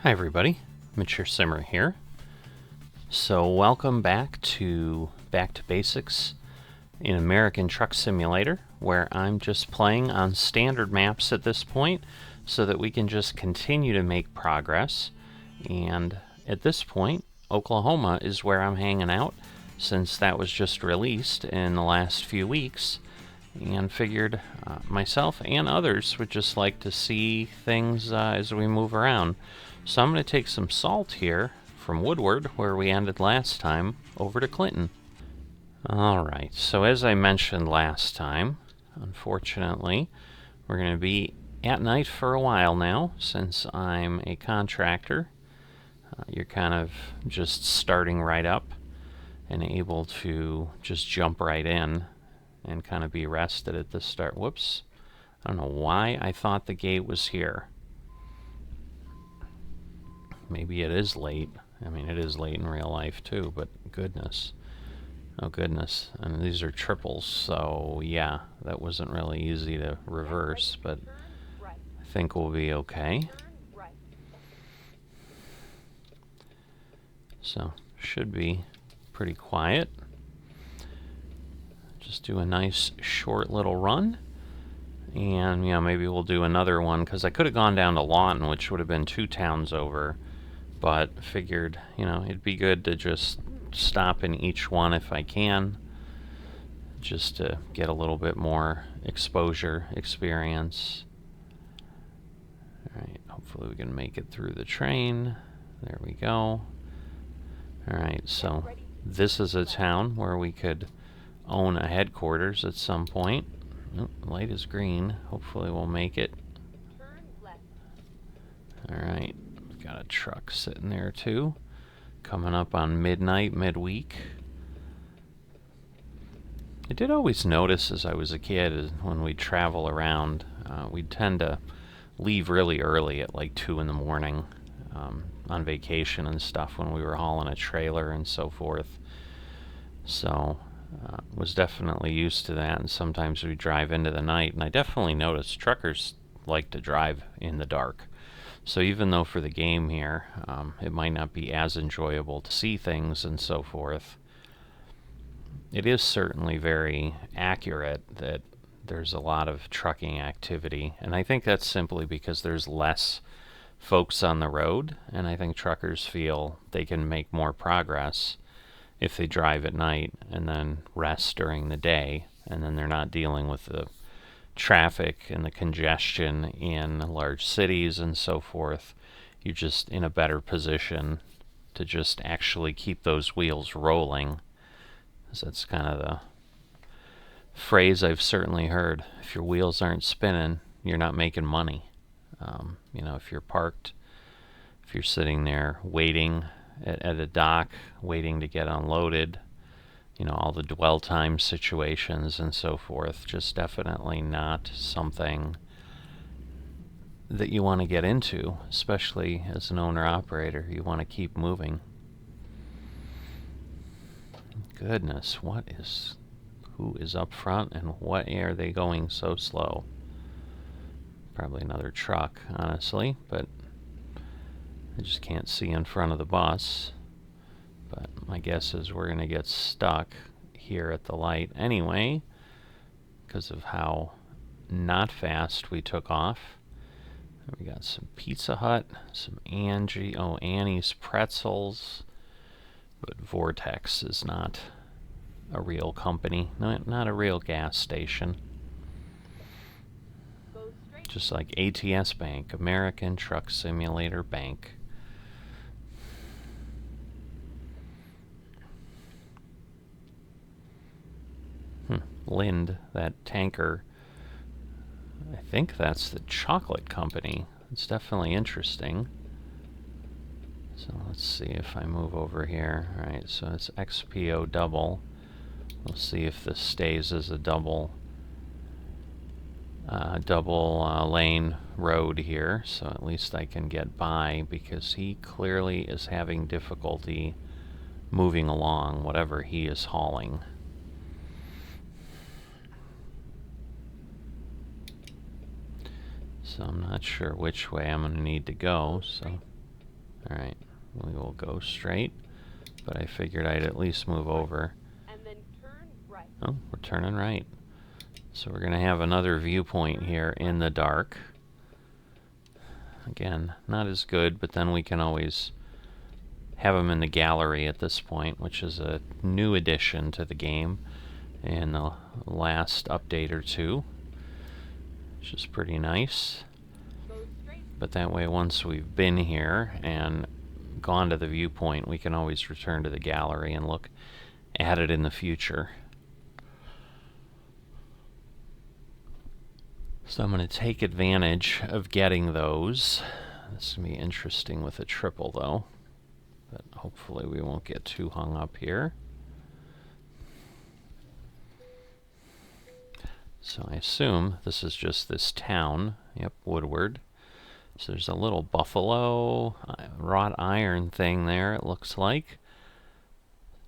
Hi everybody, Mature Simmer here. So welcome back to Basics in American Truck Simulator, where I'm just playing on standard maps at this point so that we can just continue to make progress. And at this point, Oklahoma is where I'm hanging out since that was just released in the last few weeks, and figured myself and others would just like to see things as we move around. So I'm going to take some salt here from Woodward, where we ended last time, over to Clinton. Alright, so as I mentioned last time, unfortunately, we're going to be at night for a while now, since I'm a contractor. You're kind of just starting right up and able to just jump right in and kind of be rested at the start. Whoops. I don't know why I thought the gate was here. Maybe it is late. I mean, it is late in real life too, but goodness. Oh goodness. And these are triples, so yeah, that wasn't really easy to reverse, but I think we'll be okay. So, should be pretty quiet. Just do a nice short little run. And, maybe we'll do another one, because I could have gone down to Lawton, which would have been 2 towns over. But figured, it'd be good to just stop in each one if I can, just to get a little bit more exposure experience. Alright, hopefully we can make it through the train. There we go. Alright, so this is a town where we could own a headquarters at some point. Oh, light is green. Hopefully we'll make it. Alright. Got a truck sitting there too, coming up on midweek. I did always notice as I was a kid, when we travel around, we'd tend to leave really early at like 2 in the morning on vacation and stuff, when we were hauling a trailer and so forth. So was definitely used to that, and sometimes we drive into the night, and I definitely noticed truckers like to drive in the dark. So even though for the game here, it might not be as enjoyable to see things and so forth, it is certainly very accurate that there's a lot of trucking activity. And I think that's simply because there's less folks on the road, and I think truckers feel they can make more progress if they drive at night and then rest during the day, and then they're not dealing with the traffic and the congestion in large cities and so forth. You're just in a better position to just actually keep those wheels rolling. So that's kind of the phrase I've certainly heard. If your wheels aren't spinning, you're not making money. If you're parked, if you're sitting there waiting at a dock, waiting to get unloaded, all the dwell time situations and so forth, just definitely not something that you want to get into, especially as an owner-operator. You want to keep moving. Goodness, who is up front, and what are they going so slow? Probably another truck, honestly, but I just can't see in front of the bus. But my guess is we're going to get stuck here at the light anyway, because of how not fast we took off. We got some Pizza Hut, some Annie's Pretzels, but Vortex is not a real company, not a real gas station. Just like ATS Bank, American Truck Simulator Bank. Lind, that tanker, I think that's the chocolate company. It's definitely interesting. So let's see if I move over here. Alright, so it's XPO double. We'll see if this stays as a double lane road here, so at least I can get by, because he clearly is having difficulty moving along whatever he is hauling. So I'm not sure which way I'm going to need to go, so Alright, we will go straight, but I figured I'd at least move over. And then turn right. Oh, we're turning right. So we're going to have another viewpoint here in the dark. Again, not as good, but then we can always have them in the gallery at this point, which is a new addition to the game in the last update or two, which is pretty nice. But that way, once we've been here and gone to the viewpoint, we can always return to the gallery and look at it in the future. So I'm going to take advantage of getting those. This is going to be interesting with a triple, though. But hopefully we won't get too hung up here. So I assume this is just this town. Yep, Woodward. So there's a little buffalo wrought iron thing there, it looks like.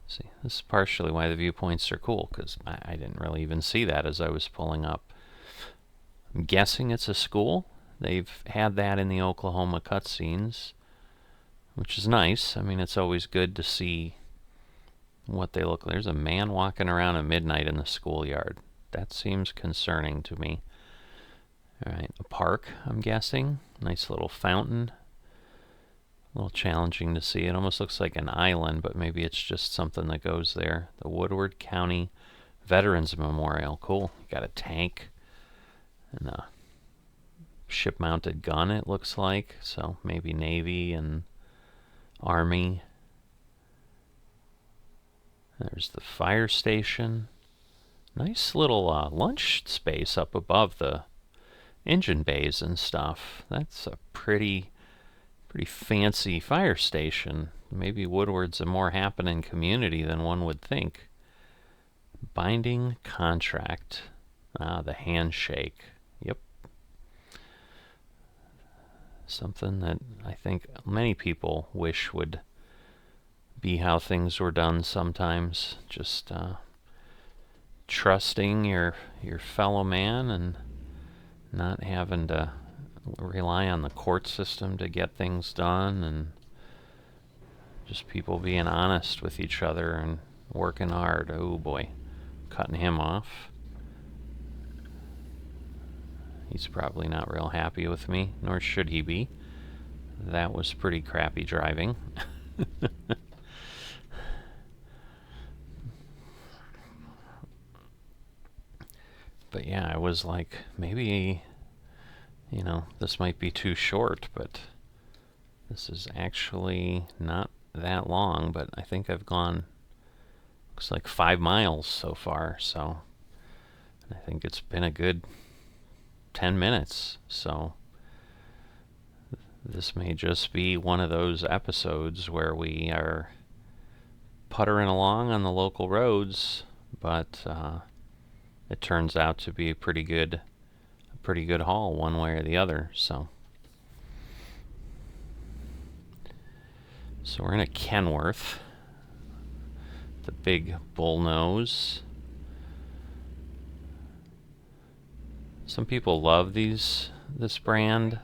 See, this is partially why the viewpoints are cool, because I didn't really even see that as I was pulling up. I'm guessing it's a school. They've had that in the Oklahoma cutscenes, which is nice. I mean, it's always good to see what they look like. There's a man walking around at midnight in the schoolyard. That seems concerning to me. Alright, a park, I'm guessing. Nice little fountain. A little challenging to see. It almost looks like an island, but maybe it's just something that goes there. The Woodward County Veterans Memorial. Cool. You got a tank and a ship-mounted gun, it looks like. So maybe Navy and Army. There's the fire station. Nice little lunch space up above the engine bays and stuff. That's a pretty fancy fire station. Maybe Woodward's a more happening community than one would think. Binding contract. Ah, the handshake. Yep. Something that I think many people wish would be how things were done sometimes. Just trusting your fellow man and not having to rely on the court system to get things done, and just people being honest with each other and working hard. Oh boy, cutting him off. He's probably not real happy with me, nor should he be. That was pretty crappy driving. But yeah, I was like, maybe, you know, this might be too short, but this is actually not that long. But I think I've gone, looks like 5 miles so far, so I think it's been a good 10 minutes. So this may just be one of those episodes where we are puttering along on the local roads, but it turns out to be a pretty good haul one way or the other. So we're in a Kenworth, the big bull nose. Some people love this brand.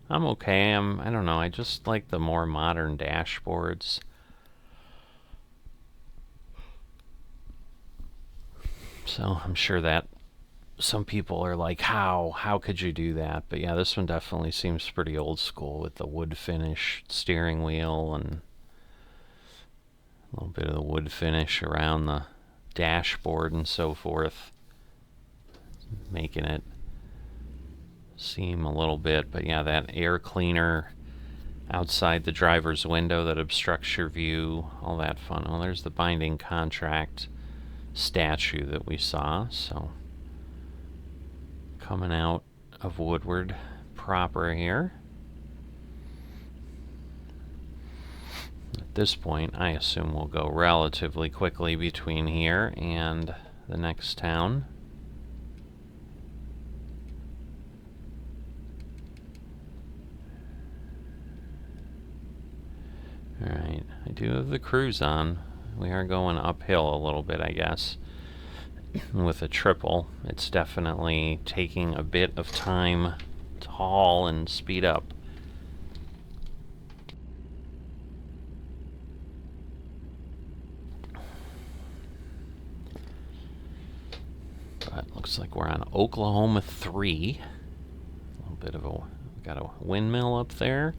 I'm okay. I don't know. I just like the more modern dashboards. So I'm sure that some people are like, how could you do that? But yeah, this one definitely seems pretty old school with the wood finish steering wheel and a little bit of the wood finish around the dashboard and so forth, making it seem a little bit. But yeah, that air cleaner outside the driver's window that obstructs your view, all that fun. Oh, there's the binding contract statue that we saw. So coming out of Woodward proper here. At this point, I assume we'll go relatively quickly between here and the next town. Alright, I do have the cruise on. We are going uphill a little bit, I guess. With a triple, it's definitely taking a bit of time to haul and speed up. Looks like we're on Oklahoma 3. A little bit of a... Got a windmill up there.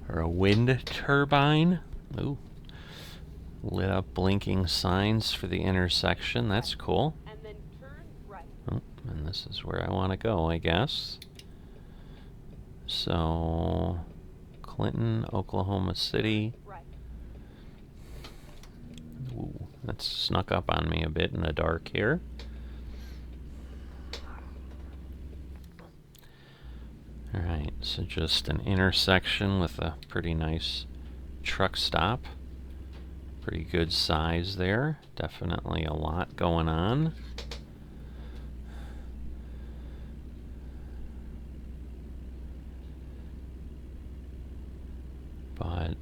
Or a wind turbine. Ooh. Lit up blinking signs for the intersection. That's cool. And then turn right. Oh, and this is where I want to go, I guess. So, Clinton, Oklahoma City. Right. Ooh, that's snuck up on me a bit in the dark here. Alright, so just an intersection with a pretty nice truck stop. Pretty good size there. Definitely a lot going on. But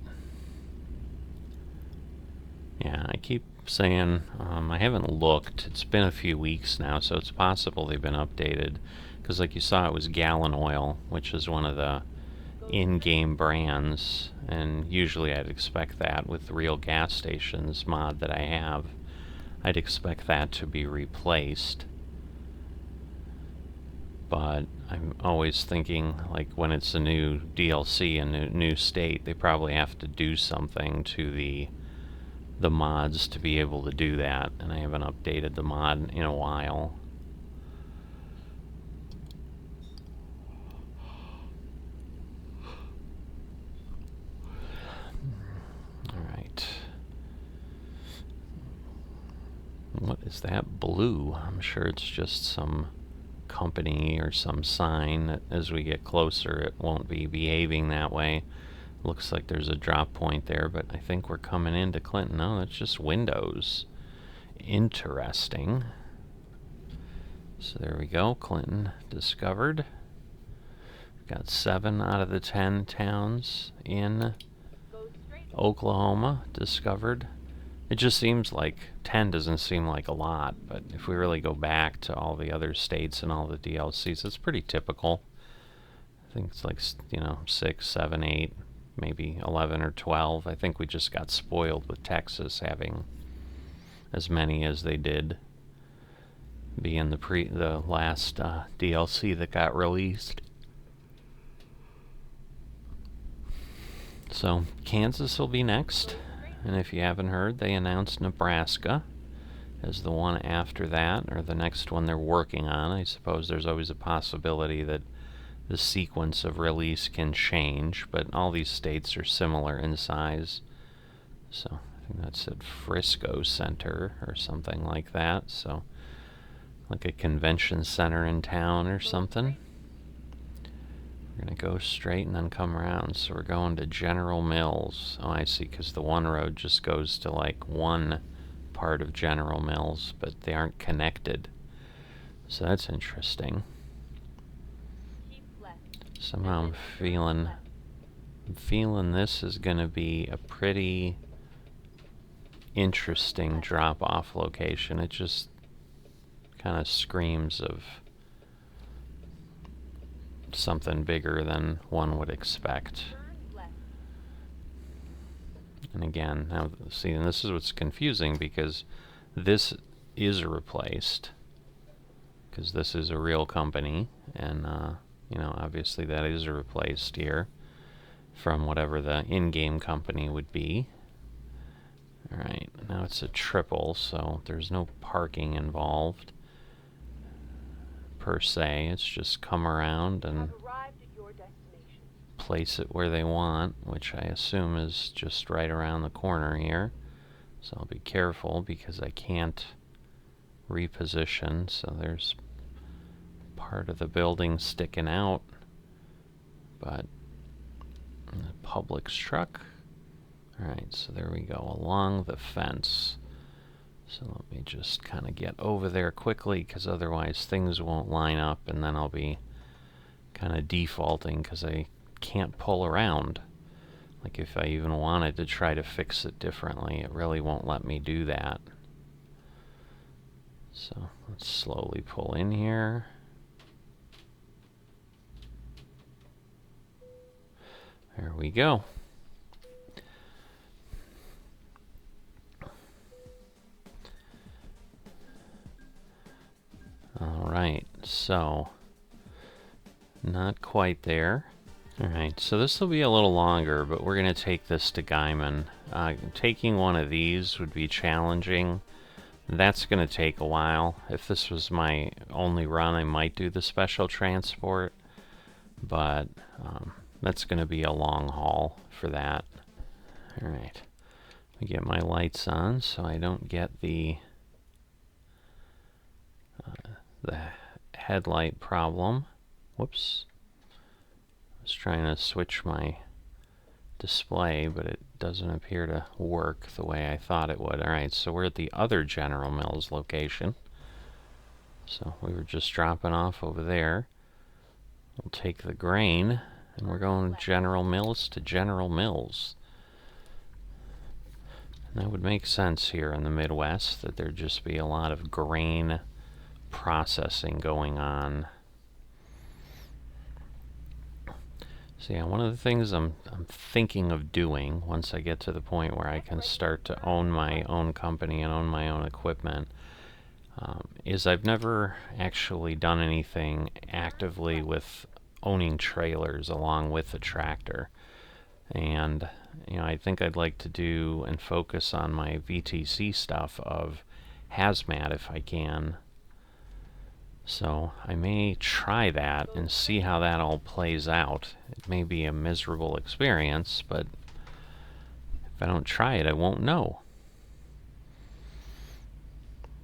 yeah, I keep saying I haven't looked. It's been a few weeks now, so it's possible they've been updated. Because like you saw, it was Gallon Oil, which is one of the in-game brands, and usually I'd expect that with the Real Gas Stations mod that I have. I'd expect that to be replaced. But I'm always thinking, like, when it's a new DLC, a new state, they probably have to do something to the mods to be able to do that, and I haven't updated the mod in a while. Alright. What is that blue? I'm sure it's just some company or some sign that as we get closer it won't be behaving that way. Looks like there's a drop point there, but I think we're coming into Clinton. No, that's just windows. Interesting. So there we go, Clinton discovered. Got 7 out of the 10 towns in Oklahoma discovered. It just seems like 10 doesn't seem like a lot, but if we really go back to all the other states and all the DLCs, it's pretty typical. I think it's like, 6, 7, 8, maybe 11 or 12. I think we just got spoiled with Texas having as many as they did, being the last DLC that got released. So Kansas will be next, and if you haven't heard, they announced Nebraska as the one after that, or the next one they're working on. I suppose there's always a possibility that the sequence of release can change, but all these states are similar in size. So I think that's at Frisco Center or something like that, so like a convention center in town or something. We're going to go straight and then come around. So we're going to General Mills. Oh, I see, because the one road just goes to like one part of General Mills, but they aren't connected. So that's interesting. Somehow I'm feeling this is going to be a pretty interesting drop-off location. It just kind of screams of something bigger than one would expect. And again, now see, and this is what's confusing, because this is replaced, because this is a real company, and obviously that is replaced here from whatever the in-game company would be. Alright, now it's a triple, so there's no parking involved per se. It's just come around and place it where they want, which I assume is just right around the corner here. So I'll be careful because I can't reposition. So there's part of the building sticking out, but the Publix truck. Alright, so there we go, along the fence. So let me just kind of get over there quickly, because otherwise things won't line up, and then I'll be kind of defaulting because I can't pull around. Like if I even wanted to try to fix it differently, it really won't let me do that. So let's slowly pull in here. There we go. So, not quite there. Alright, so this will be a little longer, but we're going to take this to Gaiman. Taking one of these would be challenging. That's going to take a while. If this was my only run, I might do the special transport, but that's going to be a long haul for that. Alright, let me get my lights on so I don't get the headlight problem. Whoops. I was trying to switch my display, but it doesn't appear to work the way I thought it would. Alright, so we're at the other General Mills location. So we were just dropping off over there. We'll take the grain, and we're going General Mills to General Mills. And that would make sense here in the Midwest, that there'd just be a lot of grain processing going on. So yeah, one of the things I'm thinking of doing once I get to the point where I can start to own my own company and own my own equipment is I've never actually done anything actively with owning trailers along with a tractor. And I think I'd like to do and focus on my VTC stuff of hazmat if I can. So I may try that and see how that all plays out. It may be a miserable experience, but if I don't try it, I won't know.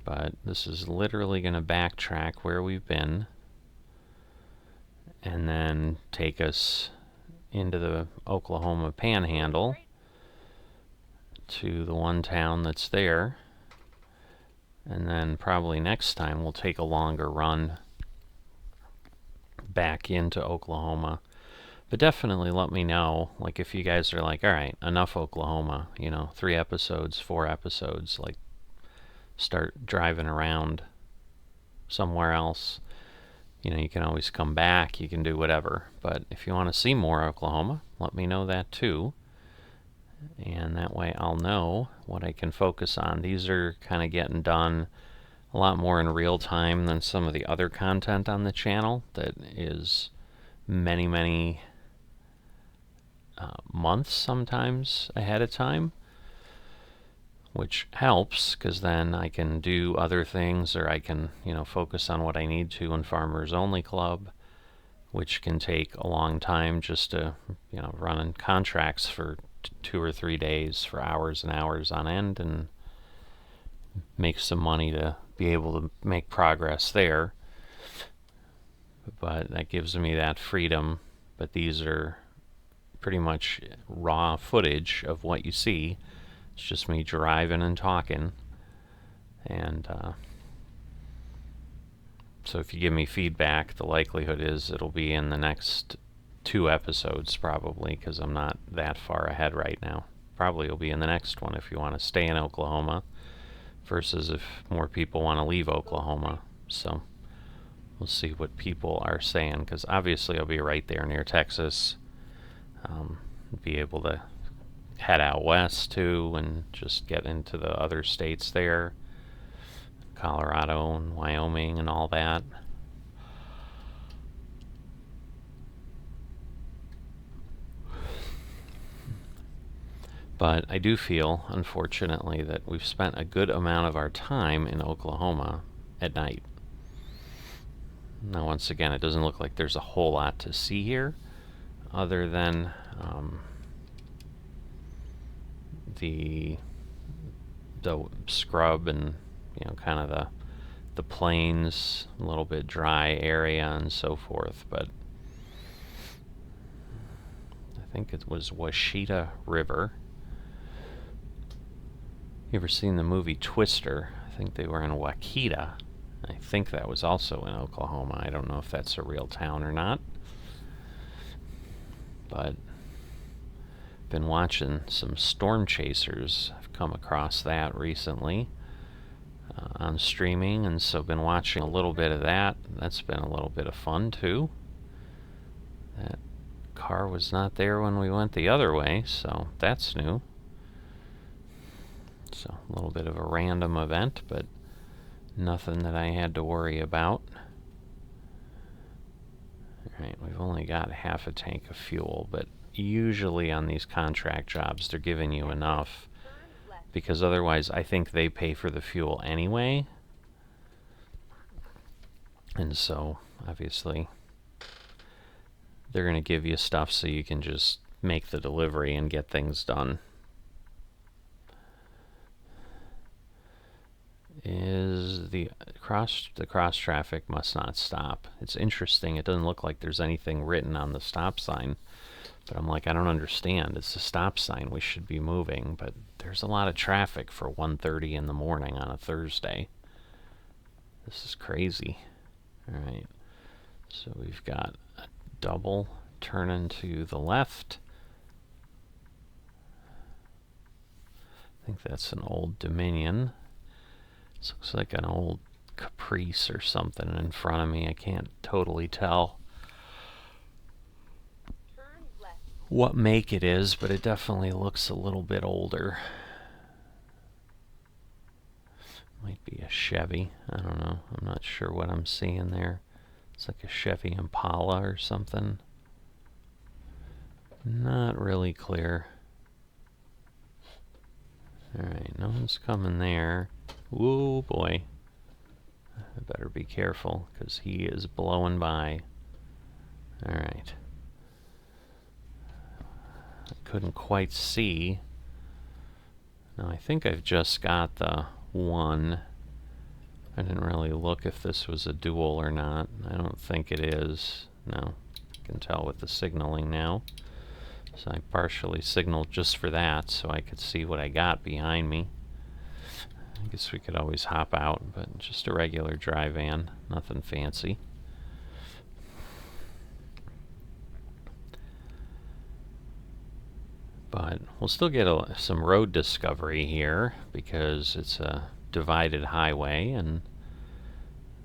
But this is literally going to backtrack where we've been and then take us into the Oklahoma panhandle to the one town that's there. And then probably next time we'll take a longer run back into Oklahoma. But definitely let me know, like, if you guys are like, alright, enough Oklahoma, 3 episodes, 4 episodes, like, start driving around somewhere else. You can always come back, you can do whatever. But if you want to see more Oklahoma, let me know that too. And that way I'll know what I can focus on. These are kind of getting done a lot more in real time than some of the other content on the channel that is many months sometimes ahead of time, which helps because then I can do other things, or I can focus on what I need to in Farmers Only Club, which can take a long time just to run in contracts for 2 or 3 days for hours and hours on end and make some money to be able to make progress there. But that gives me that freedom. But these are pretty much raw footage of what you see. It's just me driving and talking. And so if you give me feedback, the likelihood is it'll be in the next 2 episodes probably, because I'm not that far ahead right now. Probably will be in the next one if you want to stay in Oklahoma versus if more people want to leave Oklahoma. So we'll see what people are saying, because obviously I'll be right there near Texas. Be able to head out west too and just get into the other states there, Colorado and Wyoming and all that. But I do feel, unfortunately, that we've spent a good amount of our time in Oklahoma at night. Now, once again, it doesn't look like there's a whole lot to see here, other than the scrub and kind of the plains, a little bit dry area and so forth. But I think it was Washita River. You ever seen the movie Twister? I think they were in Waukita. I think that was also in Oklahoma. I don't know if that's a real town or not. But been watching some Storm Chasers. I've come across that recently on streaming, and so been watching a little bit of that. That's been a little bit of fun too. That car was not there when we went the other way, so that's new. So a little bit of a random event, but nothing that I had to worry about. Alright, we've only got half a tank of fuel, but usually on these contract jobs they're giving you enough, because otherwise I think they pay for the fuel anyway. And so, obviously, they're going to give you stuff so you can just make the delivery and get things done. Is the cross traffic must not stop. It's interesting. It doesn't look like there's anything written on the stop sign, but I'm like, I don't understand. It's a stop sign. We should be moving, but there's a lot of traffic for 1:30 in the morning on a Thursday. This is crazy. All right. So we've got a double turning to the left. I think that's an old Dominion. This looks like an old Caprice or something in front of me. I can't totally tell what make it is, but it definitely looks a little bit older. Might be a Chevy. I don't know. I'm not sure what I'm seeing there. It's like a Chevy Impala or something. Not really clear. Alright, no one's coming there. Whoa, boy. I better be careful, because he is blowing by. Alright. I couldn't quite see. Now, I think I've just got the one. I didn't really look if this was a dual or not. I don't think it is. No. I can tell with the signaling now. So I partially signaled just for that, so I could see what I got behind me. I guess we could always hop out, but just a regular dry van, nothing fancy. But we'll still get some road discovery here, because it's a divided highway, and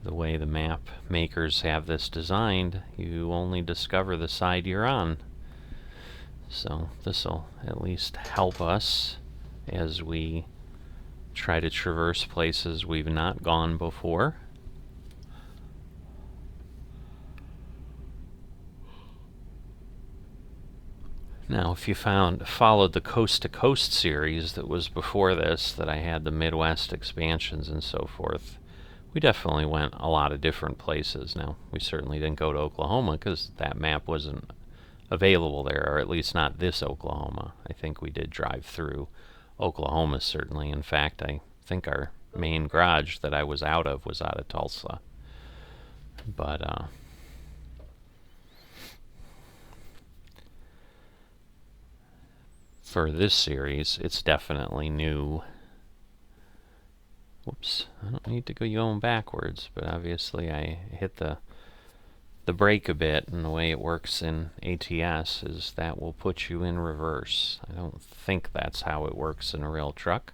the way the map makers have this designed, you only discover the side you're on. So this will at least help us as we try to traverse places we've not gone before. Now, if you followed the Coast to Coast series that was before this, that I had the Midwest expansions and so forth, we definitely went a lot of different places. Now, we certainly didn't go to Oklahoma because that map wasn't available there, or at least not this Oklahoma. I think we did drive through Oklahoma, certainly. In fact, I think our main garage that I was out of Tulsa. But for this series, it's definitely new. Whoops, I don't need to go going backwards, but obviously I hit the brake a bit, and the way it works in ATS is that will put you in reverse. I don't think that's how it works in a real truck.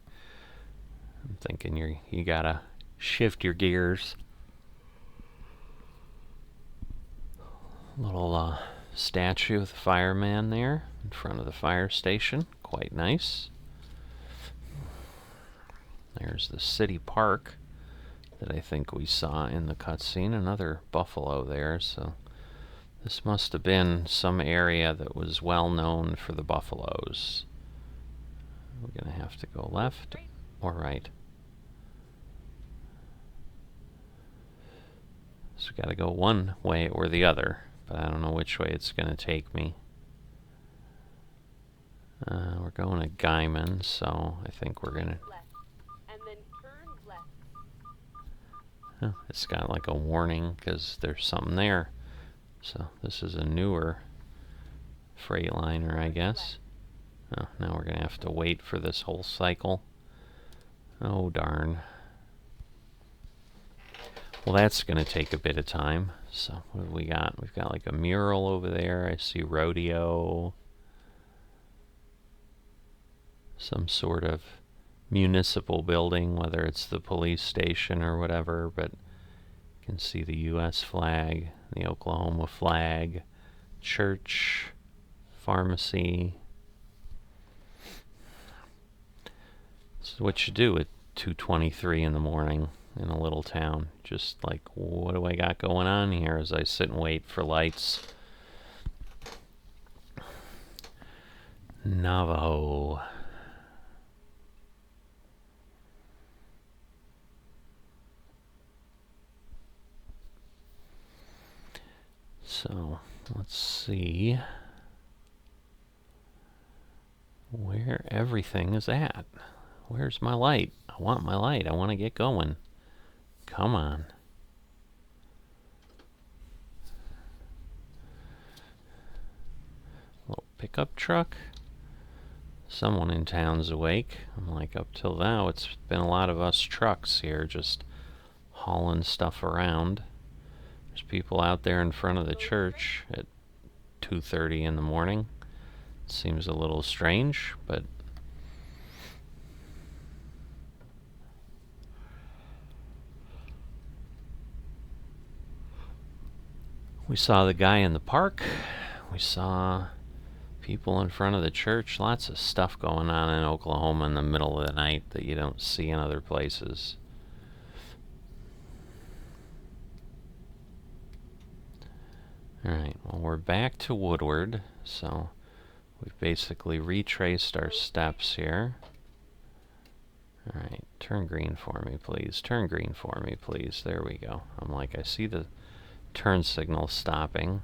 I'm thinking you gotta shift your gears. Little statue of the fireman there in front of the fire station. Quite nice. There's the city park that I think we saw in the cutscene. Another buffalo there, so this must have been some area that was well known for the buffaloes. We're gonna have to go left or right. So we gotta go one way or the other, but I don't know which way it's gonna take me. We're going to Guyman, so I think we're gonna... Oh, it's got like a warning because there's something there. So this is a newer Freightliner, I guess. Oh, now we're going to have to wait for this whole cycle. Oh, darn. Well, that's going to take a bit of time. So what have we got? We've got like a mural over there. I see rodeo. Some sort of municipal building, whether it's the police station or whatever, but you can see the U.S. flag, the Oklahoma flag, church, pharmacy. This is what you do at 2:23 in the morning. in a little town. Just like, what do I got going on here as I sit and wait for lights? Navajo. So, let's see where everything is at. Where's my light? I want my light. I want to get going. Come on. Little pickup truck. Someone in town's awake. I'm like, up till now, it's been a lot of us trucks here just hauling stuff around. There's people out there in front of the church at 2:30 in the morning. Seems a little strange, but we saw the guy in the park. We saw people in front of the church. Lots of stuff going on in Oklahoma in the middle of the night that you don't see in other places. Alright, well, we're back to Woodward, so we've basically retraced our steps here. Alright, turn green for me, please. Turn green for me, please. There we go. I'm like, I see the turn signal stopping.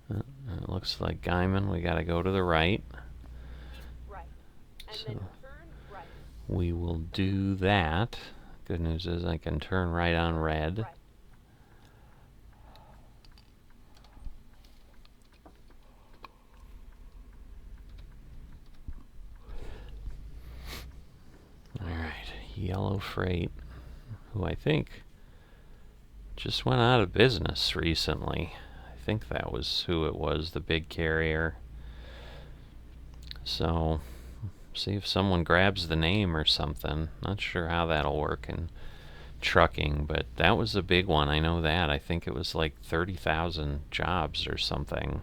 It looks like Guyman. We gotta go to the right. Keep right. And So then turn right. we will do that. Good news is I can turn right on red. Right. Alright, Yellow Freight, who I think just went out of business recently. I think that was who it was, the big carrier. So, see if someone grabs the name or something. Not sure how that'll work in trucking, but that was a big one. I know that. I think it was like 30,000 jobs or something.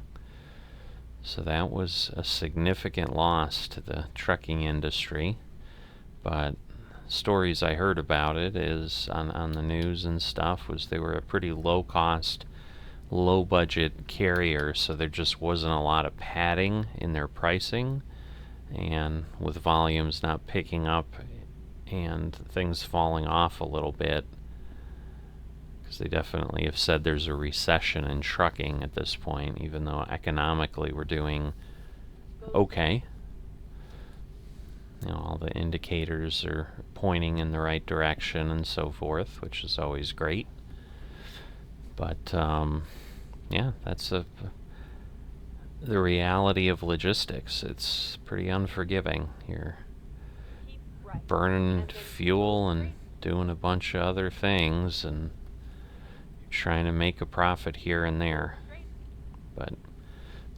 So that was a significant loss to the trucking industry. But stories I heard about it is on the news and stuff was they were a pretty low cost, low budget carrier, so there just wasn't a lot of padding in their pricing, and with volumes not picking up and things falling off a little bit, because they definitely have said there's a recession in trucking at this point, even though economically we're doing okay. You know, all the indicators are pointing in the right direction and so forth, which is always great. But yeah, that's the reality of logistics. It's pretty unforgiving. You're Keep right. burning And then fuel go and straight. doing a bunch of other things, and you're trying to make a profit here and there. Straight. But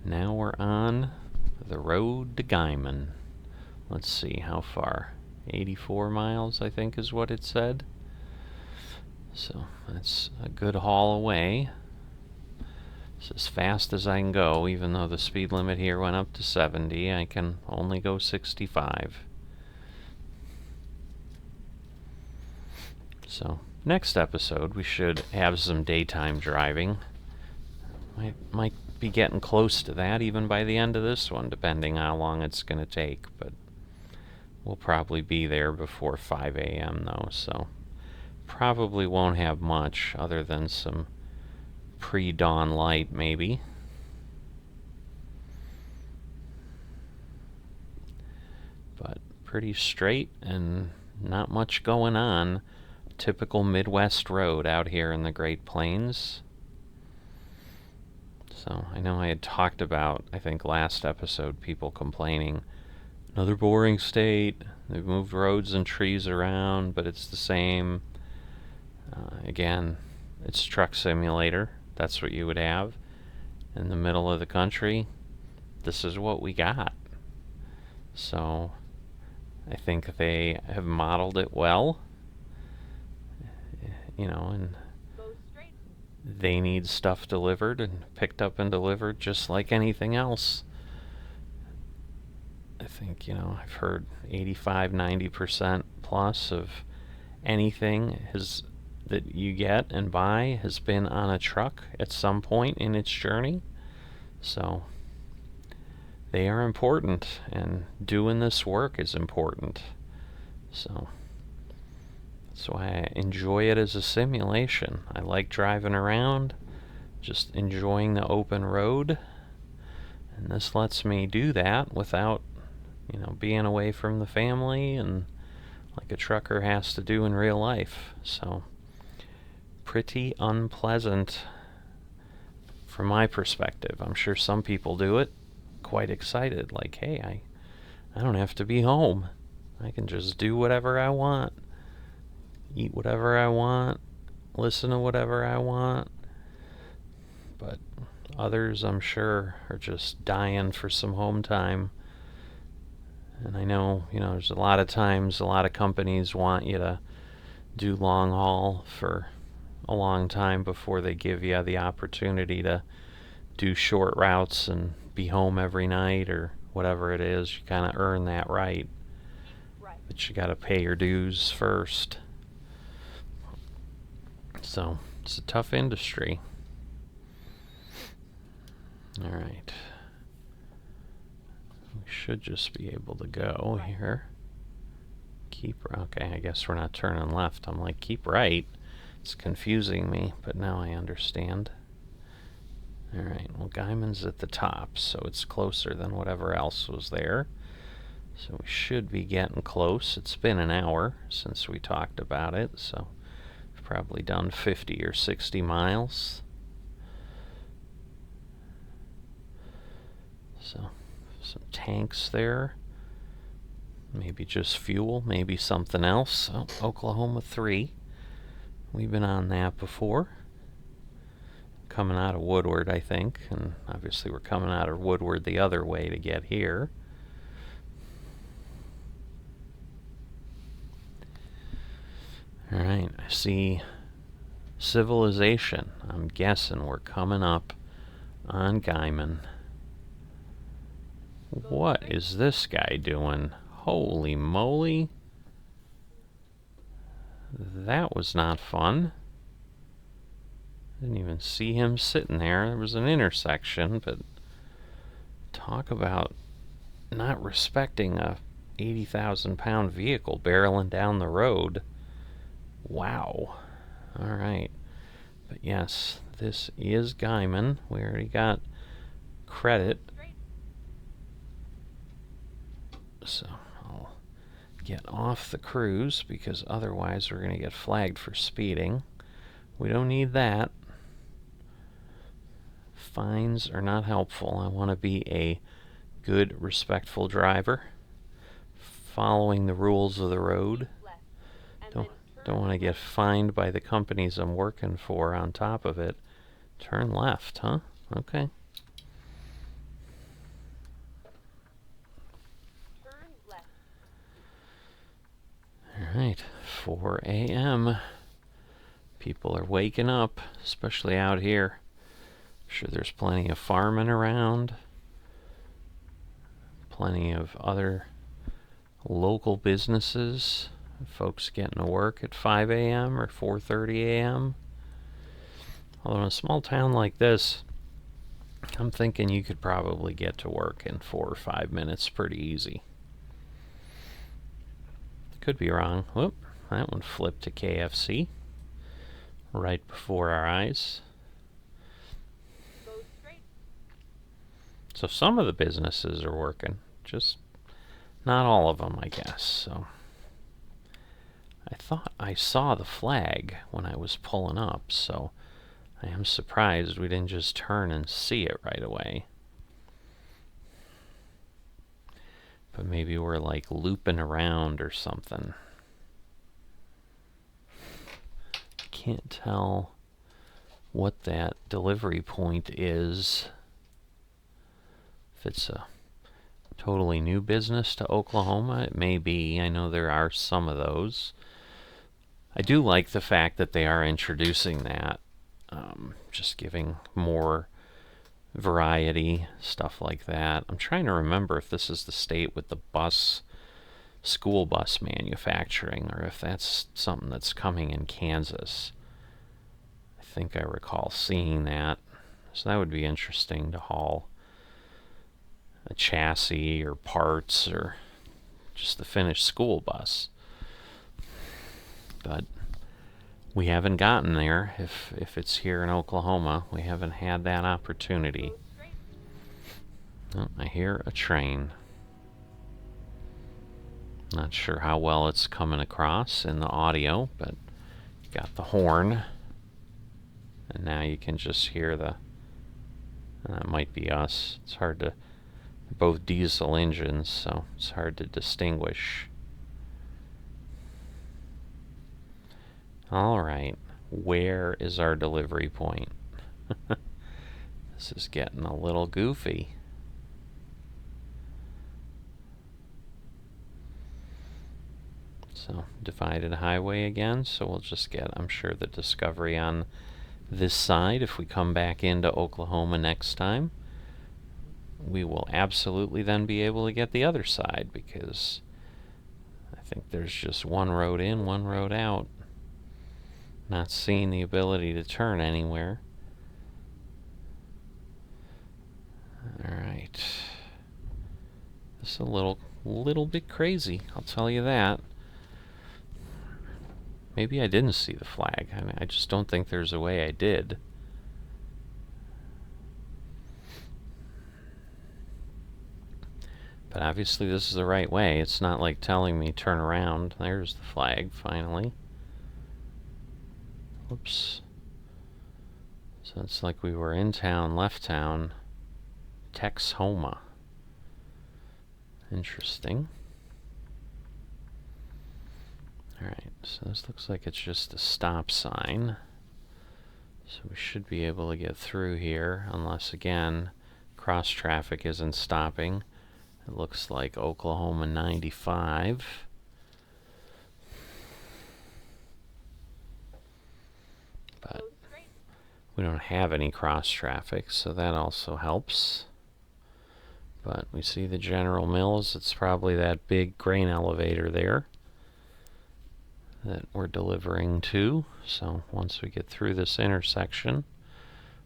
now we're on the road to Guyman. Let's see, how far? 84 miles, I think is what it said. So that's a good haul away. It's as fast as I can go, even though the speed limit here went up to 70. I can only go 65. So next episode we should have some daytime driving. Might be getting close to that even by the end of this one, depending how long it's going to take, but we'll probably be there before 5 a.m. though, so probably won't have much other than some pre-dawn light maybe. But pretty straight and not much going on. Typical Midwest road out here in the Great Plains. So I know I had talked about, I think last episode, people complaining, another boring state, they've moved roads and trees around, but it's the same. Again, it's Truck Simulator. That's what you would have in the middle of the country. This is what we got. So I think they have modeled it well. You know, and Go straight. they need stuff delivered and picked up and delivered just like anything else. I think, I've heard 85, 90% plus of anything that you get and buy has been on a truck at some point in its journey. So they are important, and doing this work is important. So that's why I enjoy it as a simulation. I like driving around, just enjoying the open road, and this lets me do that without, being away from the family and like a trucker has to do in real life. So pretty unpleasant from my perspective. I'm sure some people do it quite excited, like, hey, I don't have to be home. I can just do whatever I want, eat whatever I want, listen to whatever I want. But others, I'm sure, are just dying for some home time. And I know, there's a lot of times a lot of companies want you to do long haul for a long time before they give you the opportunity to do short routes and be home every night or whatever it is. You kind of earn that right. But you got to pay your dues first. So it's a tough industry. All right. We should just be able to go here. Okay, I guess we're not turning left. I'm like, keep right. It's confusing me, but now I understand. All right, well, Guyman's at the top, so it's closer than whatever else was there. So we should be getting close. It's been an hour since we talked about it, so we've probably done 50 or 60 miles. So some tanks there. Maybe just fuel, maybe something else. Oh, Oklahoma 3. We've been on that before. Coming out of Woodward, I think, and obviously we're coming out of Woodward the other way to get here. All right, I see Civilization. I'm guessing we're coming up on Guyman. What is this guy doing? Holy moly. That was not fun. Didn't even see him sitting there. There was an intersection, but talk about not respecting a 80,000-pound vehicle barreling down the road. Wow. All right. But yes, this is Guyman. We already got credit. So I'll get off the cruise because otherwise we're going to get flagged for speeding. We don't need that. Fines are not helpful. I want to be a good, respectful driver, following the rules of the road. Don't want to get fined by the companies I'm working for on top of it. Turn left, huh? Okay. All right, 4 a.m. People are waking up, especially out here. I'm sure there's plenty of farming around. Plenty of other local businesses. Folks getting to work at 5 a.m. or 4:30 a.m. Although in a small town like this, I'm thinking you could probably get to work in 4 or 5 minutes pretty easy. Could be wrong. Whoop, that one flipped to KFC right before our eyes. So some of the businesses are working, just not all of them, I guess. So I thought I saw the flag when I was pulling up, so I am surprised we didn't just turn and see it right away. But maybe we're like looping around or something. I can't tell what that delivery point is. If it's a totally new business to Oklahoma, it may be. I know there are some of those. I do like the fact that they are introducing that, just giving more variety, stuff like that. I'm trying to remember if this is the state with the school bus manufacturing, or if that's something that's coming in Kansas. I think I recall seeing that. So that would be interesting to haul a chassis or parts or just the finished school bus. But we haven't gotten there. If it's here in Oklahoma, we haven't had that opportunity. Oh, I hear a train. Not sure how well it's coming across in the audio, but you got the horn. And now you can just hear that might be us. It's hard to, both diesel engines, so it's hard to distinguish. All right, where is our delivery point? This is getting a little goofy. So, divided highway again, so we'll just get, I'm sure, the Discovery on this side. If we come back into Oklahoma next time, we will absolutely then be able to get the other side, because I think there's just one road in, one road out. Not seeing the ability to turn anywhere. Alright. This is a little bit crazy, I'll tell you that. Maybe I didn't see the flag. I mean, I just don't think there's a way I did. But obviously this is the right way. It's not like telling me turn around. There's the flag, finally. Whoops. So it's like we were in town, left town, Texhoma. Interesting. Alright, so this looks like it's just a stop sign. So we should be able to get through here, unless, again, cross traffic isn't stopping. It looks like Oklahoma 95. But we don't have any cross traffic, so that also helps. But we see the General Mills. It's probably that big grain elevator there that we're delivering to. So once we get through this intersection,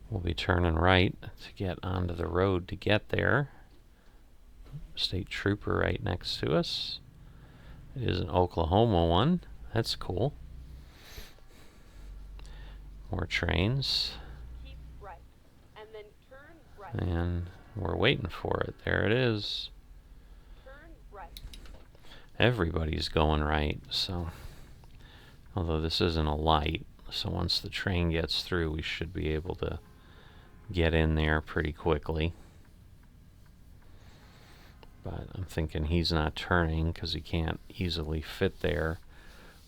we'll be turning right to get onto the road to get there. State trooper right next to us. It is an Oklahoma one. That's cool. More trains. Keep right, and then turn right. And we're waiting for it. There it is. Turn right. Everybody's going right, so although this isn't a light, so once the train gets through, we should be able to get in there pretty quickly. But I'm thinking he's not turning because he can't easily fit there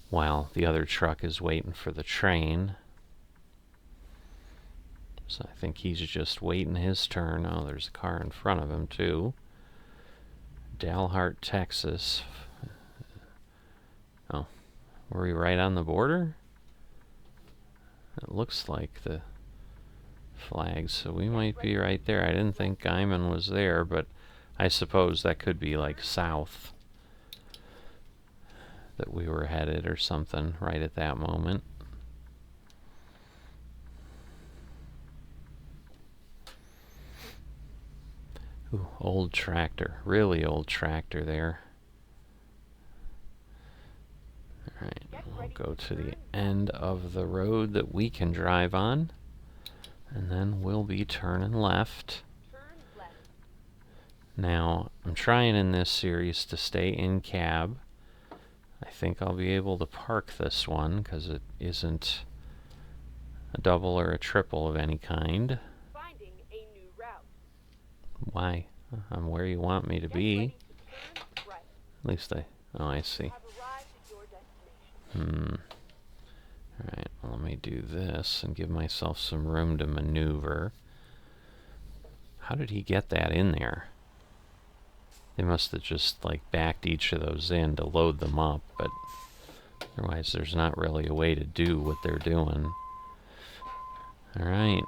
while the other truck is waiting for the train. So I think he's just waiting his turn. Oh, there's a car in front of him too. Dalhart, Texas. Oh, were we right on the border? It looks like the flag, so we might be right there. I didn't think Guyman was there, but I suppose that could be like south that we were headed or something right at that moment. Ooh, old tractor, really old tractor there. Alright, we'll go to the end of the road that we can drive on, and then we'll be turning left. Now, I'm trying in this series to stay in cab. I think I'll be able to park this one because it isn't a double or a triple of any kind. Finding a new route. Why? I'm where you want me to be. Ready to turn right. At least oh, I see. Have arrived at your destination. Alright, well, let me do this and give myself some room to maneuver. How did he get that in there? They must have just like backed each of those in to load them up, but otherwise there's not really a way to do what they're doing. Alright,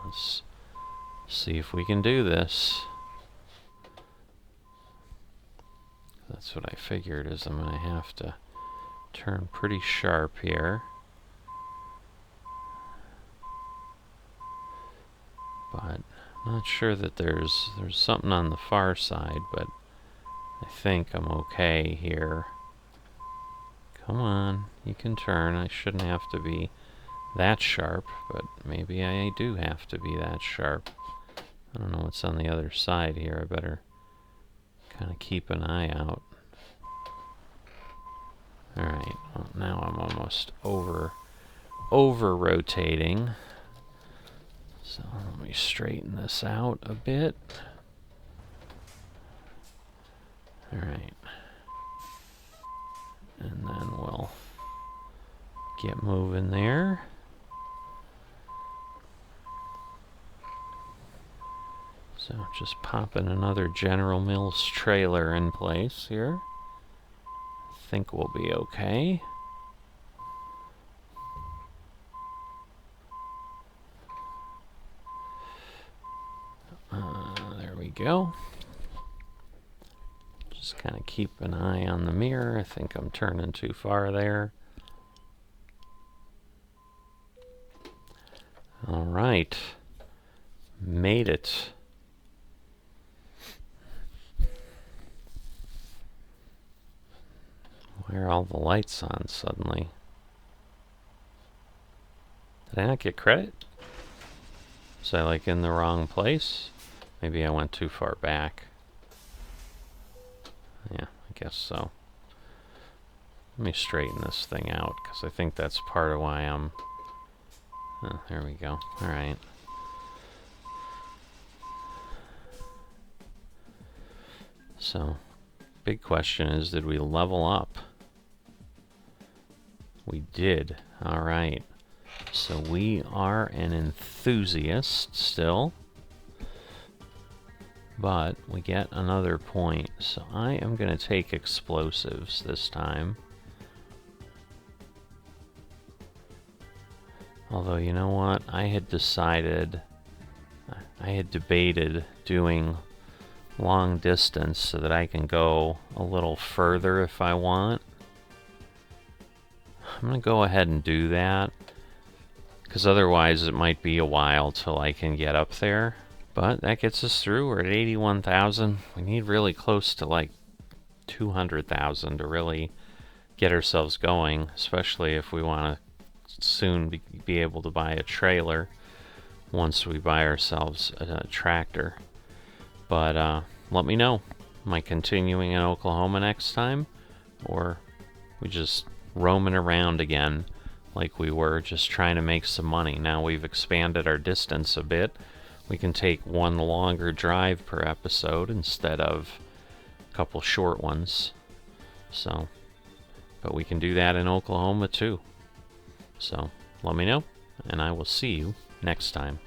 let's See if we can do this. That's what I figured, is I'm going to have to turn pretty sharp here. But not sure that there's something on the far side, but I think I'm okay here. Come on, you can turn. I shouldn't have to be that sharp, but maybe I do have to be that sharp. I don't know what's on the other side here. I better kind of keep an eye out. Alright, well, now I'm almost over rotating. So let me straighten this out a bit. Alright. And then we'll get moving there. So just popping another General Mills trailer in place here. I think we'll be okay. There we go. Just kind of keep an eye on the mirror. I think I'm turning too far there. All right. Made it. Why are all the lights on suddenly? Did I not get credit? Was I like in the wrong place? Maybe I went too far back. Yeah, I guess so. Let me straighten this thing out, because I think that's part of why I'm... Oh, there we go. Alright. So, big question is, did we level up? We did. Alright. So we are an enthusiast still. But we get another point. So I am going to take explosives this time. Although, you know what? I had debated doing long distance so that I can go a little further if I want. I'm going to go ahead and do that, because otherwise it might be a while till I can get up there. But that gets us through. We're at 81,000. We need really close to like 200,000 to really get ourselves going, especially if we want to soon be able to buy a trailer once we buy ourselves a tractor. But let me know. Am I continuing in Oklahoma next time? Or we just roaming around again like we were, just trying to make some money? Now we've expanded our distance a bit. We can take one longer drive per episode instead of a couple short ones. So, but we can do that in Oklahoma too. So, let me know, and I will see you next time.